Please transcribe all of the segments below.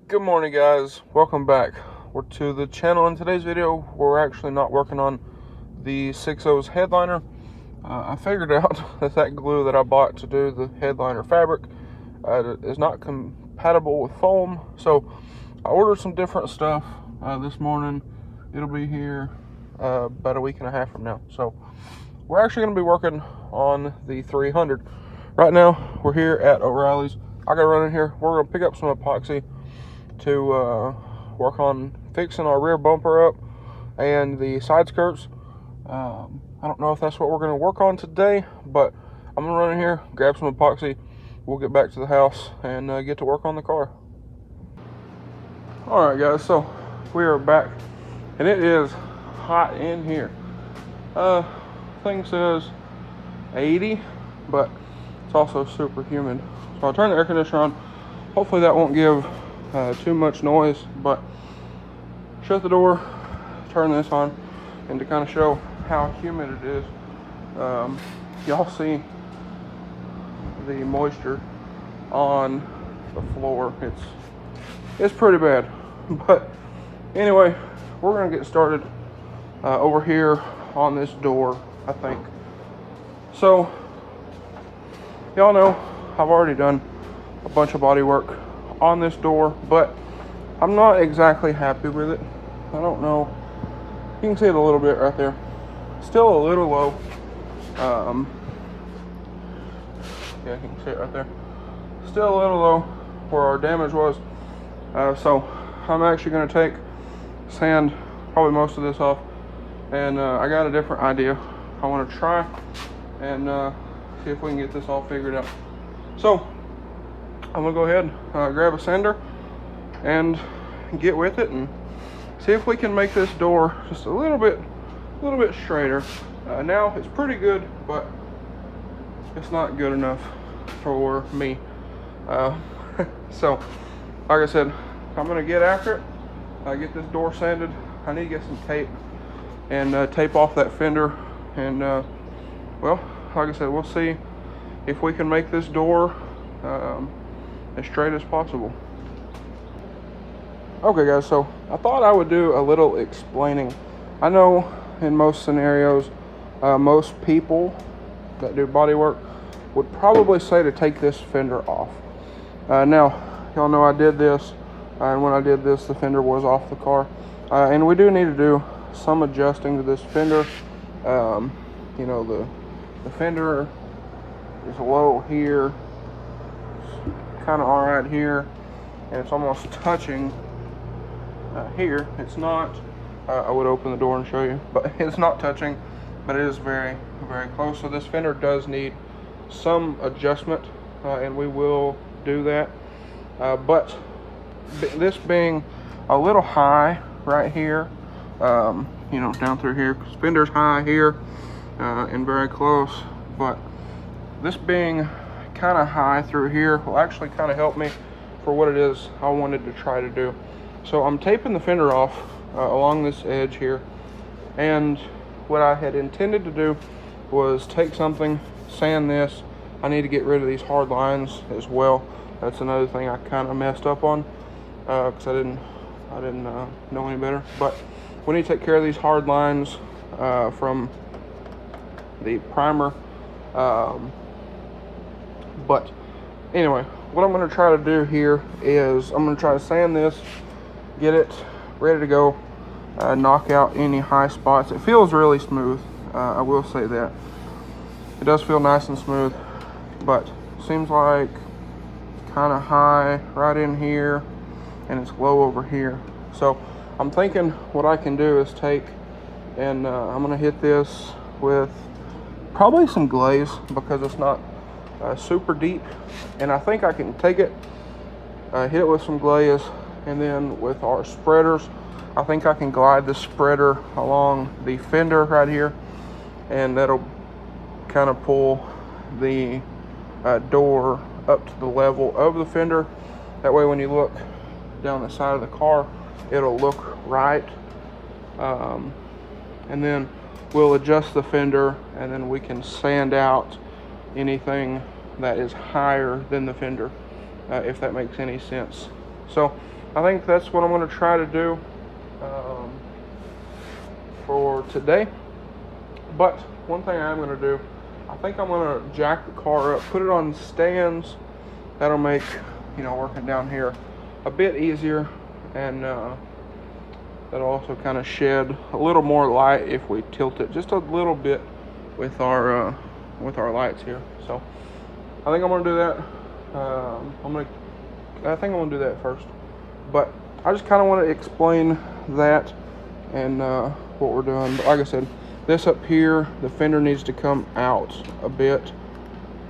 Good morning, guys. Welcome back. We're to the channel. In today's video, we're actually not working on the 6.0's headliner. I figured out that glue that I bought to do the headliner fabric is not compatible with foam, so I ordered some different stuff this morning. It'll be here about a week and a half from now. So we're actually going to be working on the 300. Right now, we're here at O'Reilly's. I got to run in here. We're going to pick up some epoxy to work on fixing our rear bumper up and the side skirts. I don't know if that's what we're going to work on today, but I'm going to run in here, grab some epoxy. We'll get back to the house and get to work on the car. Alright guys, so we are back and it is hot in here. Thing says 80, but it's also super humid. So I'll turn the air conditioner on. Hopefully that won't give too much noise, but shut the door, turn this on, and to kind of show how humid it is, y'all see the moisture on the floor. It's pretty bad. But anyway, we're gonna get started over here on this door, I think. So y'all know I've already done a bunch of body work on this door, but I'm not exactly happy with it. I don't know, you can see it a little bit right there, still a little low. Yeah, you can see it right there, still a little low where our damage was. So I'm actually going to sand probably most of this off, and I got a different idea I want to try and see if we can get this all figured out. So I'm gonna go ahead, grab a sander and get with it and see if we can make this door just a little bit straighter. Now it's pretty good, but it's not good enough for me. So like I said, I'm gonna get after it, get this door sanded. I need to get some tape and tape off that fender, and well, like I said, we'll see if we can make this door as straight as possible. Okay guys, so I thought I would do a little explaining. I know in most scenarios, most people that do body work would probably say to take this fender off. Now, y'all know I did this, and when I did this, the fender was off the car. And we do need to do some adjusting to this fender. You know, the fender is low here, kind of all right here, and it's almost touching here. It's not, I would open the door and show you, but it's not touching, but it is very, very close. So this fender does need some adjustment, and we will do that. But this being a little high right here, you know, down through here, because fender's high here and very close, but this being kind of high through here will actually kind of help me for what it is I wanted to try to do. So I'm taping the fender off along this edge here, and what I had intended to do was take something, sand this. I need to get rid of these hard lines as well. That's another thing I kind of messed up on because I didn't know any better. But we need to take care of these hard lines from the primer. But anyway, what I'm going to try to do here is I'm going to try to sand this, get it ready to go, knock out any high spots. It feels really smooth, I will say that. It does feel nice and smooth, but seems like kind of high right in here, and it's low over here. So I'm thinking what I can do is take and I'm going to hit this with probably some glaze, because it's not super deep, and I think I can take it, hit it with some glaze, and then with our spreaders, I think I can glide the spreader along the fender right here, and that'll kind of pull the door up to the level of the fender. That way when you look down the side of the car, it'll look right, and then we'll adjust the fender, and then we can sand out anything that is higher than the fender, if that makes any sense. So I think that's what I'm going to try to do for today. But one thing I am going to do, I think I'm going to jack the car up, put it on stands. That'll make, working down here a bit easier, and that'll also kind of shed a little more light if we tilt it just a little bit with our lights here. So I think I'm going to do that. I think I'm going to do that first. But I just kind of want to explain that and what we're doing. But like I said, this up here, the fender needs to come out a bit.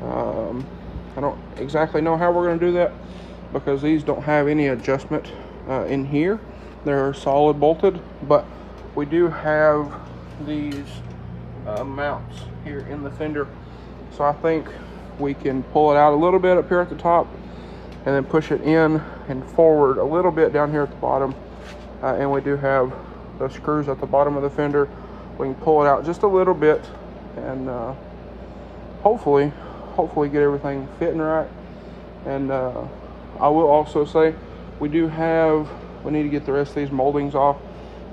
I don't exactly know how we're going to do that because these don't have any adjustment in here. They're solid bolted, but we do have these mounts here in the fender. So I think we can pull it out a little bit up here at the top and then push it in and forward a little bit down here at the bottom. And we do have the screws at the bottom of the fender. We can pull it out just a little bit and hopefully get everything fitting right. And I will also say we need to get the rest of these moldings off,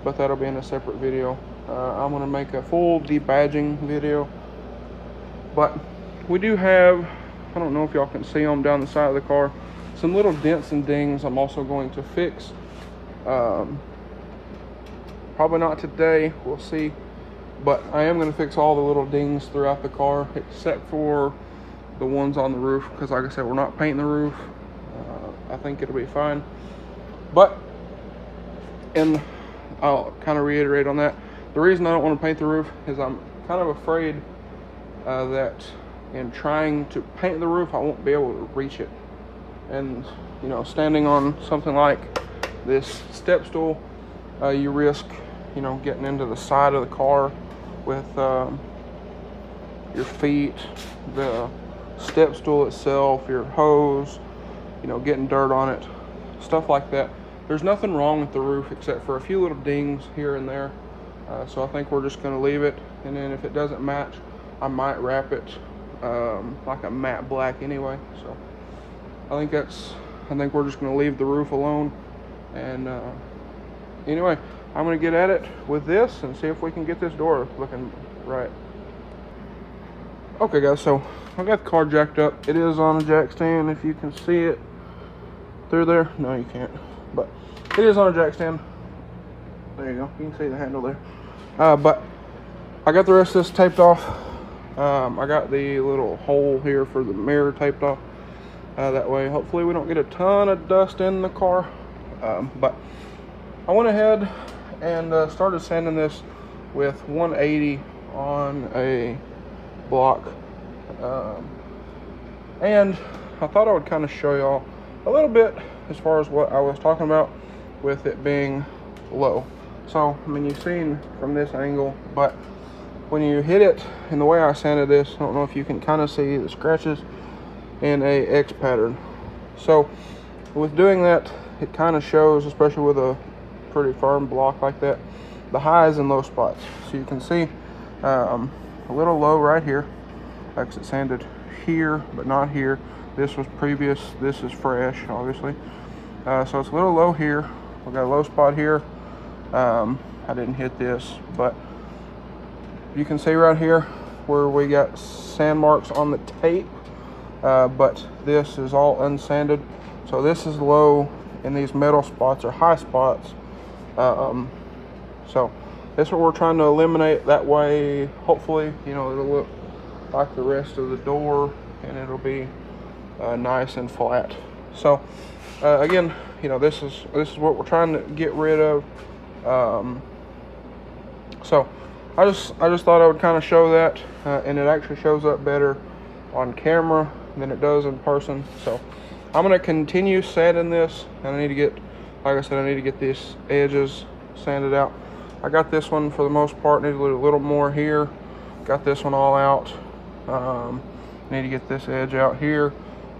but that'll be in a separate video. I'm going to make a full debadging video, but we do have, I don't know if y'all can see them down the side of the car, some little dents and dings I'm also going to fix. Probably not today, we'll see, but I am going to fix all the little dings throughout the car except for the ones on the roof, because like I said, we're not painting the roof. I think it'll be fine, but, and I'll kind of reiterate on that, the reason I don't want to paint the roof is I'm kind of afraid that in trying to paint the roof I won't be able to reach it. And standing on something like this step stool, you risk getting into the side of the car with your feet, the step stool itself, your hose, getting dirt on it, stuff like that. There's nothing wrong with the roof except for a few little dings here and there. So I think we're just going to leave it, and then if it doesn't match, I might wrap it like a matte black anyway. So I think we're just going to leave the roof alone. And anyway, I'm going to get at it with this and see if we can get this door looking right. Okay guys, so I got the car jacked up. It is on a jack stand, if you can see it through there. No, you can't, but it is on a jack stand. There you go, you can see the handle there. But I got the rest of this taped off. I got the little hole here for the mirror taped off. That way, hopefully we don't get a ton of dust in the car. But I went ahead and started sanding this with 180 on a block. And I thought I would kind of show y'all a little bit as far as what I was talking about with it being low. So, I mean, you've seen from this angle, but when you hit it, and the way I sanded this, I don't know if you can kind of see the scratches in a X pattern. So, with doing that, it kind of shows, especially with a pretty firm block like that, the highs and low spots. So you can see a little low right here, like it sanded here, but not here. This was previous, this is fresh, obviously. So it's a little low here. We got a low spot here. I didn't hit this, but you can see right here where we got sand marks on the tape, but this is all unsanded. So this is low, and these metal spots are high spots. So that's what we're trying to eliminate. That way, hopefully, it'll look like the rest of the door, and it'll be nice and flat. So again, this is what we're trying to get rid of. So I just thought I would kind of show that, and it actually shows up better on camera than it does in person. So I'm going to continue sanding this, and I need to get, like I said, I need to get these edges sanded out. I got this one for the most part, need to do a little more here. Got this one all out. Need to get this edge out here,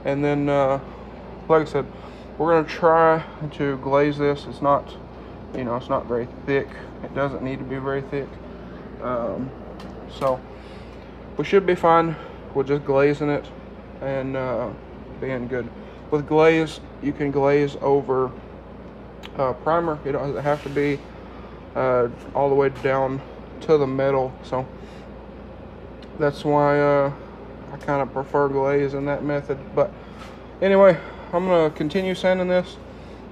and then like I said, we're going to try to glaze this. It's not, it's not very thick. It doesn't need to be very thick. So we should be fine with just glazing it and being good. With glaze, you can glaze over primer. It doesn't have to be all the way down to the metal, so that's why I kind of prefer glaze in that method. But anyway, I'm gonna continue sanding this,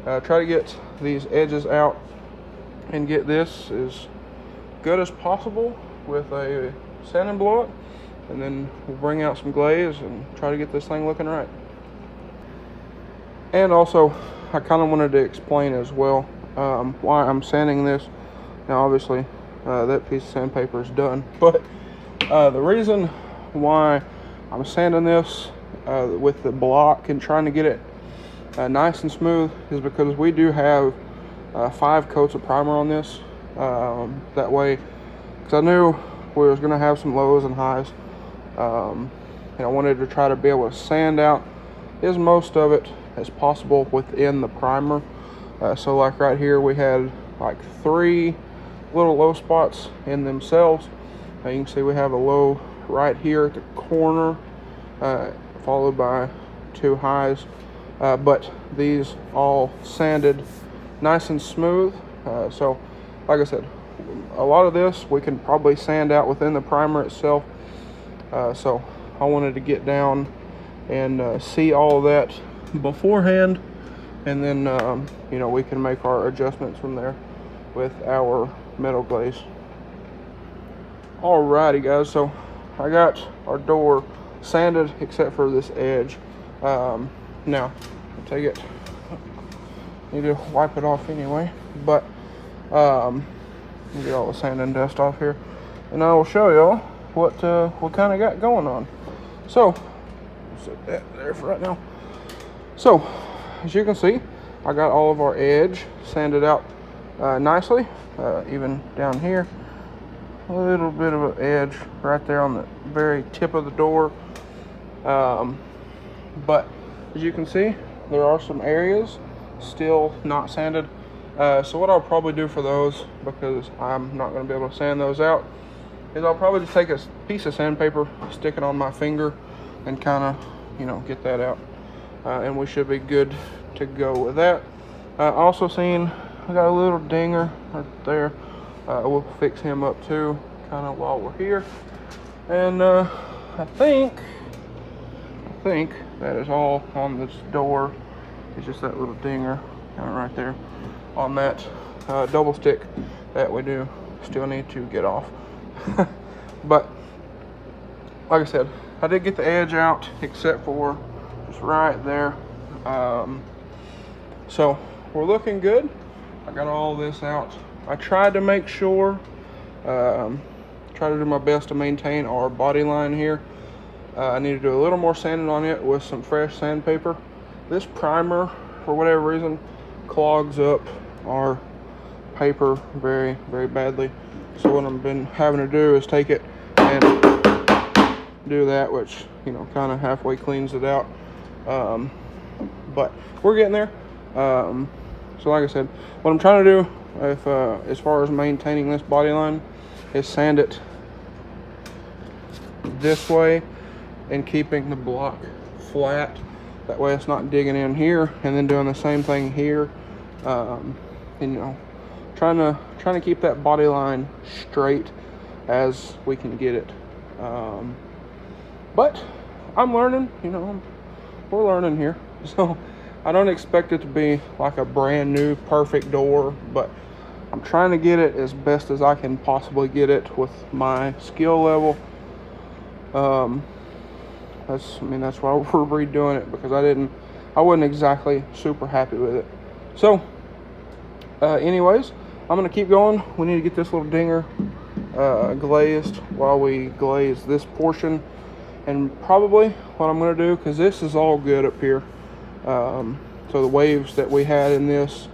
try to get these edges out and get this as good as possible with a sanding block, and then we'll bring out some glaze and try to get this thing looking right. And also, I kind of wanted to explain as well why I'm sanding this. Now obviously that piece of sandpaper is done, but the reason why I'm sanding this with the block and trying to get it nice and smooth is because we do have 5 coats of primer on this. That way, because I knew we was going to have some lows and highs, and I wanted to try to be able to sand out as most of it as possible within the primer. So like right here, we had like 3 little low spots in themselves. You can see we have a low right here at the corner, followed by 2 highs, but these all sanded nice and smooth. So like I said, a lot of this we can probably sand out within the primer itself. So I wanted to get down and see all of that beforehand, and then you know, we can make our adjustments from there with our metal glaze. Alrighty guys, so I got our door sanded except for this edge. Now I'll take it, need to wipe it off anyway, but get all the sand and dust off here, and I will show y'all what kind of got going on. So set that there for right now. So as you can see, I got all of our edge sanded out nicely, even down here. A little bit of an edge right there on the very tip of the door. But as you can see, there are some areas still not sanded. So what I'll probably do for those, because I'm not going to be able to sand those out, is I'll probably just take a piece of sandpaper, stick it on my finger, and kind of, you know, get that out. And we should be good to go with that. Also seen, I got a little dinger right there. We'll fix him up too, kind of while we're here. And I think that is all on this door. It's just that little dinger kind of right there on that double stick that we do still need to get off. But like I said, I did get the edge out except for just right there. So we're looking good. I got all this out. I tried to make sure, try to do my best to maintain our body line here. I need to do a little more sanding on it with some fresh sandpaper. This primer, for whatever reason, clogs up our paper very, very badly. So what I've been having to do is take it and do that, which, you know, kind of halfway cleans it out. But we're getting there. So like I said, what I'm trying to do, as far as maintaining this body line, is sand it this way and keeping the block flat. That way it's not digging in here and then doing the same thing here. And, you know, trying to keep that body line straight as we can get it. But I'm learning, you know, we're learning here. So I don't expect it to be like a brand new perfect door, but I'm trying to get it as best as I can possibly get it with my skill level. That's why we're redoing it, because I wasn't exactly super happy with it. So anyways, I'm gonna keep going. We need to get this little dinger glazed while we glaze this portion. And probably what I'm gonna do, because this is all good up here, so the waves that we had in this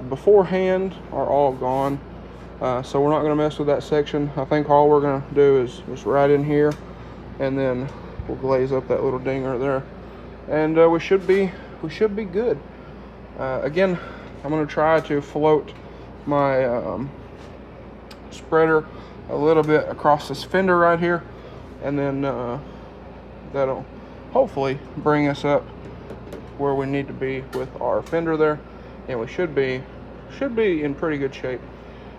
beforehand are all gone, so we're not going to mess with that section. I think all we're going to do is just right in here, and then we'll glaze up that little dinger there, and we should be good. Again, I'm going to try to float my spreader a little bit across this fender right here, and then that'll hopefully bring us up where we need to be with our fender there. and we should be in pretty good shape.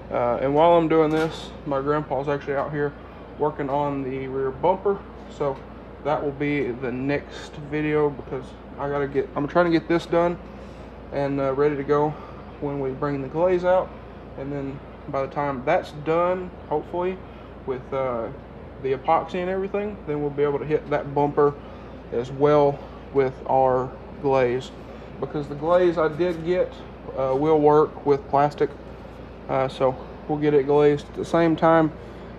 And while I'm doing this, my grandpa's actually out here working on the rear bumper, so that will be the next video, because I'm trying to get this done and ready to go when we bring the glaze out. And then by the time that's done, hopefully with the epoxy and everything, then we'll be able to hit that bumper as well with our glaze, because the glaze I did get will work with plastic, so we'll get it glazed at the same time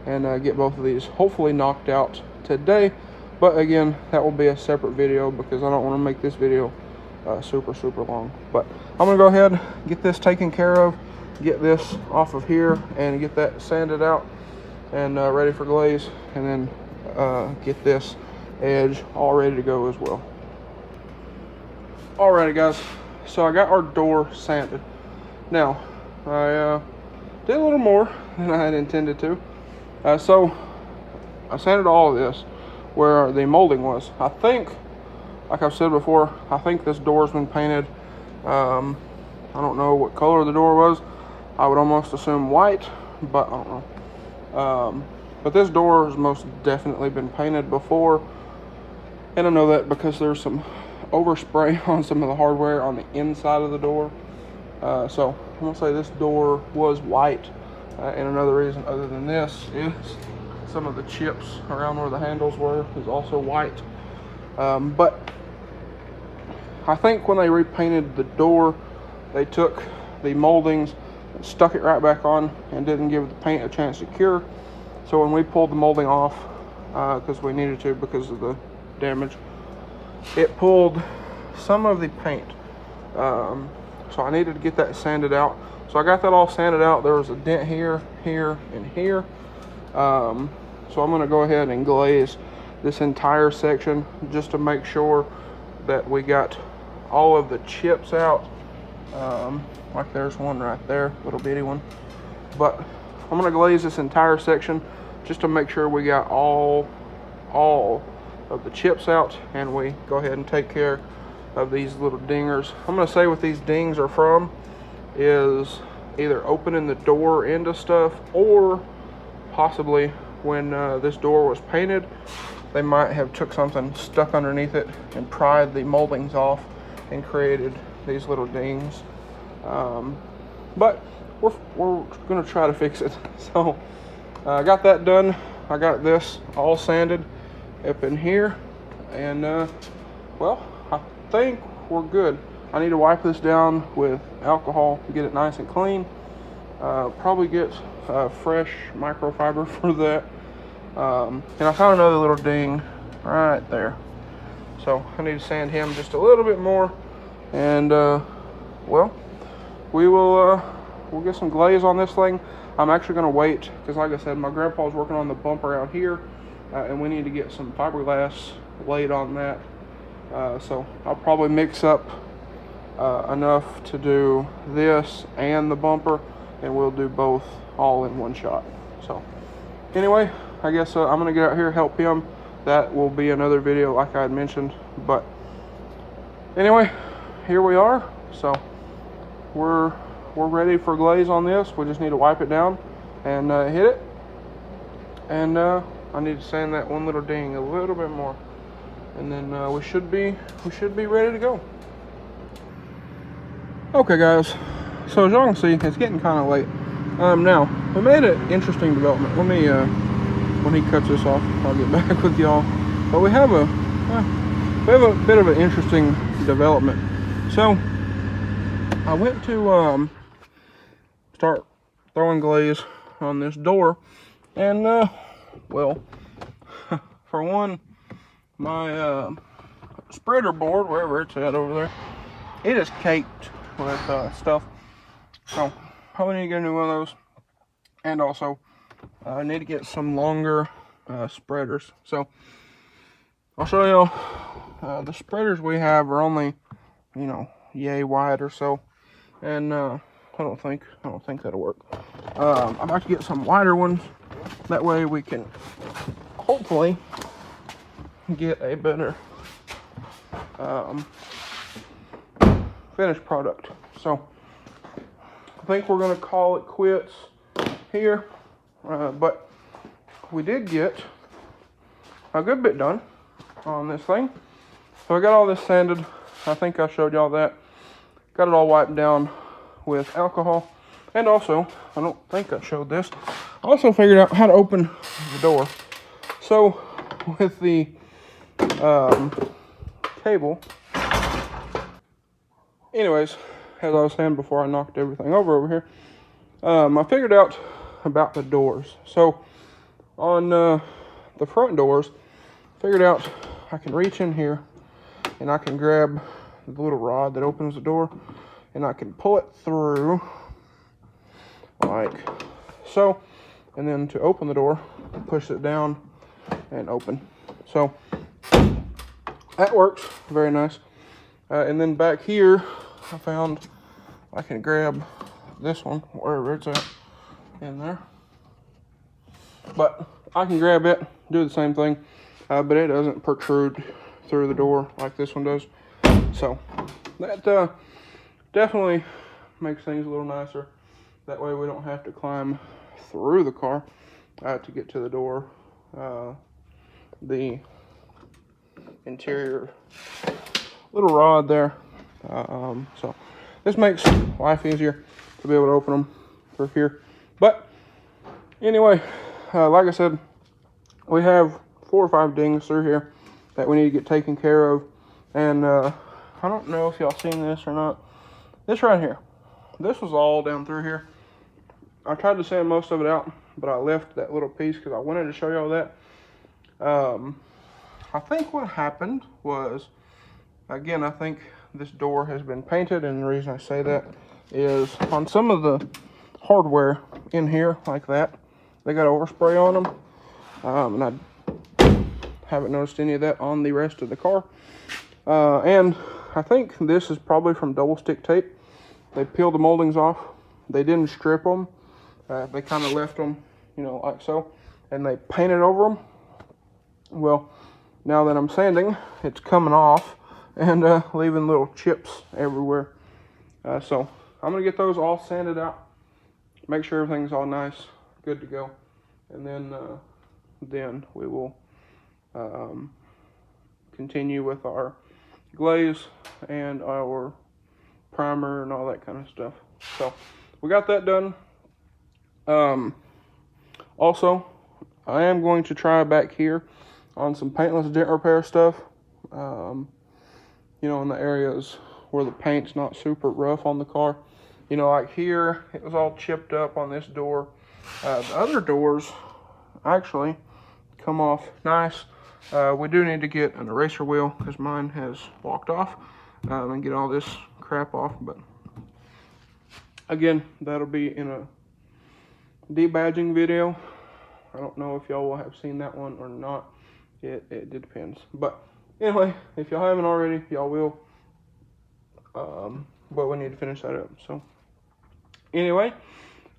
and get both of these hopefully knocked out today. But again, that will be a separate video, because I don't want to make this video super long. But I'm gonna go ahead, get this taken care of, get this off of here and get that sanded out and ready for glaze, and then get this edge all ready to go as well. Alrighty guys, so I got our door sanded. Now I did a little more than I had intended to. So I sanded all of this where the molding was. I think, like I've said before, I think this door's been painted. I don't know what color the door was. I would almost assume white, but I don't know. But this door has most definitely been painted before, and I know that because there's some overspray on some of the hardware on the inside of the door. So I'm gonna say this door was white, and another reason other than this is some of the chips around where the handles were is also white. But I think when they repainted the door, they took the moldings and stuck it right back on and didn't give the paint a chance to cure. So when we pulled the molding off, because we needed to because of the damage, it pulled some of the paint. So I needed to get that sanded out. So I got that all sanded out. There was a dent here, here, and here. So I'm gonna go ahead and glaze this entire section just to make sure that we got all of the chips out. Like there's one right there, little bitty one. But I'm gonna glaze this entire section just to make sure we got all of the chips out, and we go ahead and take care of these little dingers. I'm gonna say what these dings are from is either opening the door into stuff, or possibly when this door was painted, they might have took something, stuck underneath it, and pried the moldings off and created these little dings. But we're gonna try to fix it. So I got that done. I got this all sanded up in here, and well, I think we're good. I need to wipe this down with alcohol to get it nice and clean. Probably get fresh microfiber for that. And I found another little ding right there, so I need to sand him just a little bit more, and well, we'll get some glaze on this thing. I'm actually going to wait, because like I said, my grandpa's working on the bumper out here, and we need to get some fiberglass laid on that. So I'll probably mix up enough to do this and the bumper, and we'll do both all in one shot. So anyway, I guess I'm going to get out here, help him. That will be another video like I had mentioned. But anyway, here we are. So we're ready for glaze on this. We just need to wipe it down and hit it. And I need to sand that one little ding a little bit more, and then we should be ready to go. Okay guys, so as y'all can see, it's getting kind of late. Now we made an interesting development. Let me when he cuts this off, I'll get back with y'all. But we have a bit of an interesting development. So I went to start throwing glaze on this door, and well, for one, my spreader board, wherever it's at over there, it is caked with stuff. So probably need to get a new one of those, and also I need to get some longer spreaders. So I'll show you. The spreaders we have are only, you know, yay wide or so, and I don't think that'll work. I'm about to get some wider ones. That way we can hopefully get a better finished product. So think we're going to call it quits here. But we did get a good bit done on this thing. So I got all this sanded. I think I showed y'all that. Got it all wiped down with alcohol. And also, I don't think I showed this, I also figured out how to open the door. So with the cable, anyways, as I was saying before I knocked everything over here, I figured out about the doors. So on the front doors, figured out I can reach in here and I can grab the little rod that opens the door and I can pull it through like so, and then to open the door, push it down and open. So that works very nice. And then back here I found I can grab this one wherever it's at in there, but I can grab it, do the same thing, but it doesn't protrude through the door like this one does. So that definitely makes things a little nicer. That way we don't have to climb through the car to get to the door. The interior little rod there. So this makes life easier to be able to open them through here. But anyway, like I said, we have 4 or 5 dings through here that we need to get taken care of. And I don't know if y'all seen this or not. This right here, this was all down through here. I tried to sand most of it out, but I left that little piece because I wanted to show y'all that. I think what happened was, again, I think this door has been painted, and the reason I say that is on some of the hardware in here like that, they got overspray on them, and I haven't noticed any of that on the rest of the car. And I think this is probably from double stick tape. They peeled the moldings off. They didn't strip them. They kind of left them, you know, like so, and they painted over them. Well, now that I'm sanding, it's coming off and leaving little chips everywhere. So I'm gonna get those all sanded out, make sure everything's all nice, good to go, and then we will continue with our glaze and our primer and all that kind of stuff. So we got that done. Also, I am going to try back here on some paintless dent repair stuff. You know, in the areas where the paint's not super rough on the car. You know, like here, it was all chipped up on this door. The other doors actually come off nice. We do need to get an eraser wheel because mine has walked off, and get all this crap off. But again, that'll be in a debadging video. I don't know if y'all will have seen that one or not. It depends. But anyway, if y'all haven't already, y'all will. But we need to finish that up. So anyway,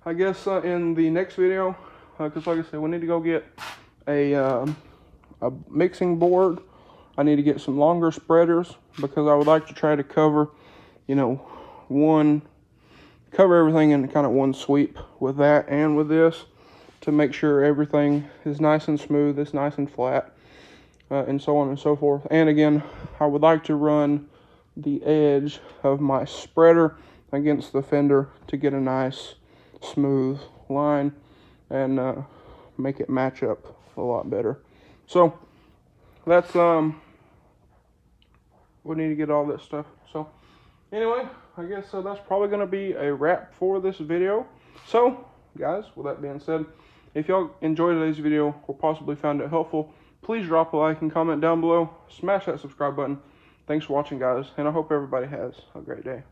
I guess in the next video, because like I said, we need to go get a mixing board. I need to get some longer spreaders because I would like to try to cover, you know, cover everything in kind of one sweep with that and with this to make sure everything is nice and smooth, it's nice and flat, and so on and so forth. And again, I would like to run the edge of my spreader against the fender to get a nice smooth line and make it match up a lot better. So that's we need to get all this stuff. So anyway, I guess that's probably going to be a wrap for this video. So guys, with that being said, if y'all enjoyed today's video or possibly found it helpful, please drop a like and comment down below. Smash that subscribe button. Thanks for watching, guys, and I hope everybody has a great day.